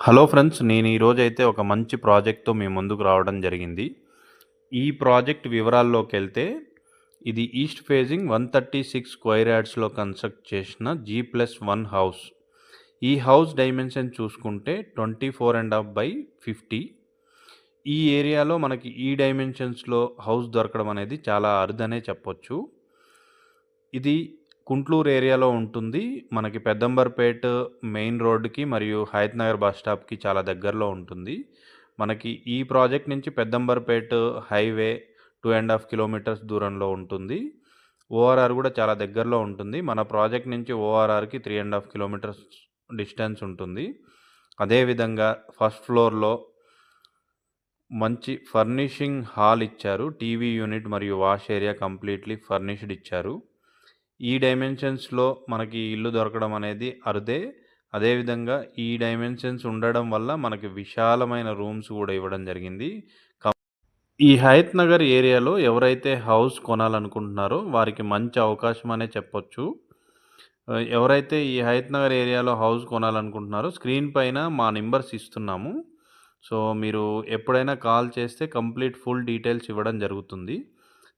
Hello friends, నేను ఈరోజైతే ఒక మంచి ప్రాజెక్ట్‌తో మీ ముందుకు రావడం జరిగింది. ఈ ప్రాజెక్ట్ వివరాల్లోకెళ్తే, ఇది ఈస్ట్ ఫేజింగ్ 136 స్క్వేర్ యార్డ్స్‌లో కన్‌స్ట్రక్ట్ చేసిన G+1 హౌస్. ఈ హౌస్ డైమెన్షన్ చూసుకుంటే 24.5/50. ఈ ఏరియాలో మనకి ఈ డైమెన్షన్స్‌లో హౌస్ దొరకడం అనేది చాలా అరుదనే చెప్పొచ్చు. ఇది గుంట్లూరు ఏరియాలో ఉంటుంది. మనకి పెద్దంబర్‌పేట్ మెయిన్ రోడ్‌కి మరియు హయత్ నగర్ బస్ స్టాప్‌కి చాలా దగ్గరలో ఉంటుంది. మనకి ఈ ప్రాజెక్ట్ నుంచి పెద్దంబర్‌పేట్ హైవే 2.5 కిలోమీటర్స్ దూరంలో ఉంటుంది. ఓఆర్ఆర్ కూడా చాలా దగ్గరలో ఉంటుంది. మన ప్రాజెక్ట్ నుంచి ఓఆర్ఆర్‌కి 3.5 కిలోమీటర్స్ డిస్టెన్స్ ఉంటుంది. అదేవిధంగా ఫస్ట్ ఫ్లోర్‌లో మంచి ఫర్నిషింగ్ హాల్ ఇచ్చారు. టీవీ యూనిట్ మరియు వాష్ ఏరియా కంప్లీట్‌లీ ఫర్నిష్డ్ ఇచ్చారు. ఈ డైమెన్షన్స్‌లో మనకి ఇల్లు దొరకడం అనేది అరుదే. అదేవిధంగా ఈ డైమెన్షన్స్ ఉండడం వల్ల మనకి విశాలమైన రూమ్స్ గూడా ఇవ్వడం జరిగింది. ఈ హయత్ నగర్ ఏరియాలో ఎవరైతే హౌస్ కొనాలనుకుంటున్నారో వారికి మంచి అవకాశం అనే చెప్పొచ్చు. ఎవరైతే ఈ హయత్ నగర్ ఏరియాలో హౌస్ కొనాలనుకుంటున్నారో స్క్రీన్ పైన మా నంబర్స్ ఇస్తున్నాము. సో, మీరు ఎప్పుడైనా కాల్ చేస్తే కంప్లీట్ ఫుల్ డీటెయిల్స్ ఇవ్వడం జరుగుతుంది.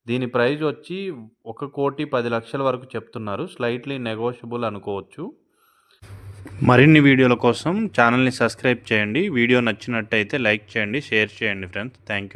దీని ప్రైజ్ వచ్చి 1,10,00,000 వరకు చెప్తున్నారు. స్లైట్‌లీ నెగోషియబుల్ అనుకోవచ్చు. మరిన్ని వీడియోల కోసం ఛానల్‌ని సబ్స్క్రైబ్ చేయండి. వీడియో నచ్చినట్టయితే లైక్ చేయండి, షేర్ చేయండి ఫ్రెండ్స్. Thank you.